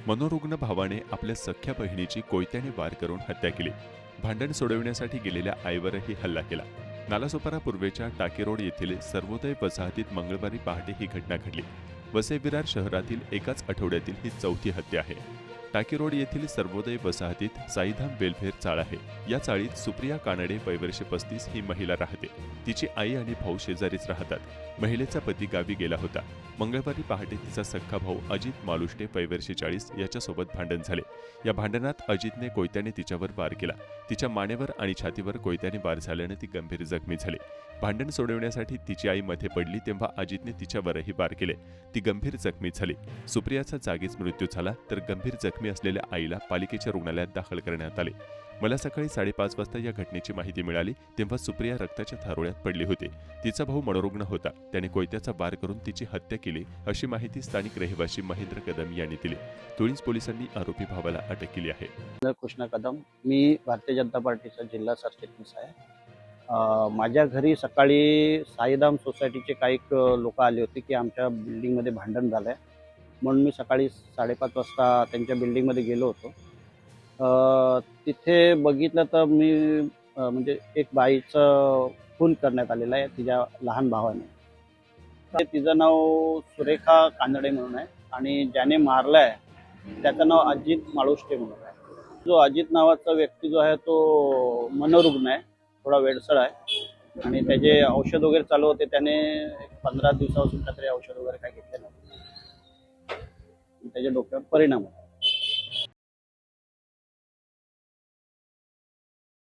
मनोरुग्ण भावाने आपल्या सख्या बहिणीची कोयत्याने वार करून हत्या केली। भांडण सोडविण्यासाठी गेलेल्या आईवरही हल्ला केला। नालासोपारा पूर्वेच्या टाकी रोड येथील सर्वोदय वसाहतीत मंगळवारी पहाटे ही घटना घडली। वसई विरार शहरातील एकाच आठवड्यातील ही चौथी हत्या आहे। टाकी रोड येथील सर्वोदय वसाहतीत साईधाम वेलफेअर चाळ आहे। या चाळीत सुप्रिया कानडे वय वर्ष 35 ही महिला राहते। तिची आई आणि भाऊ शेजारीच राहतात। महिलेचा पती गावी गेला होता। मंगळवारी पहाटे तिचा सख्खा भाऊ अजित मालुष्टे वय वर्ष 40 याच्यासोबत भांडण झाले। या भांडणात अजितने कोयत्याने तिच्यावर वार केला। तिच्या मानेवर आणि छातीवर कोयत्याने वार झाल्याने ती गंभीर जखमी झाली। भांडण सोडवण्यासाठी तिची आई मध्ये पडली तेव्हा अजितने तिच्यावरही वार केले। ती गंभीर जखमी झाली। सुप्रियाचा जागीच मृत्यू झाला तर गंभीर जखमी असलेल्या आईला पालिकेच्या रुग्णालयात दाखल करण्यात आले। मला सकाळी 5:30 वाजता या घटनेची माहिती मिळाली तेव्हा सुप्रिया रक्ताच्या थारोळ्यात पडली होती। तिचा भाऊ मनोरुग्ण होता। त्याने कोयत्याचा वार करून तिची हत्या केली अशी माहिती स्थानिक रहिवासी महेंद्र कदम यांनी दिली। तुळींज पोलिसांनी आरोपी भावाला अटक केली आहे। कृष्ण कदम, मी भारतीय जनता पार्टीचा जिल्हा सरचिटणीस आहे। माझ्या घरी सकाळी साईधाम सोसायटीचे काही लोक आले होते की आमच्या बिल्डिंगमध्ये भांडण झालं आहे, म्हणून मी सकाळी 5:30 वाजता त्यांच्या बिल्डिंगमध्ये गेलो होतो। तिथे बघितलं तर मी म्हणजे एक बाईचं खून करण्यात आलेला आहे तिच्या लहान भावाने। तिचं नाव सुरेखा कानडे म्हणून आहे आणि ज्याने मारलं आहे त्याचं नाव अजित माळुष्टे म्हणून आहे। जो अजित नावाचा व्यक्ती जो आहे तो मनोरुग्ण आहे, थोडा वेडसळ आहे आणि त्याचे औषध वगैरे चालू होते। त्याने 15 दिवसापासून काहीतरी औषध वगैरे काय घेतले नाही, त्याच्या डोक्यावर परिणाम होता।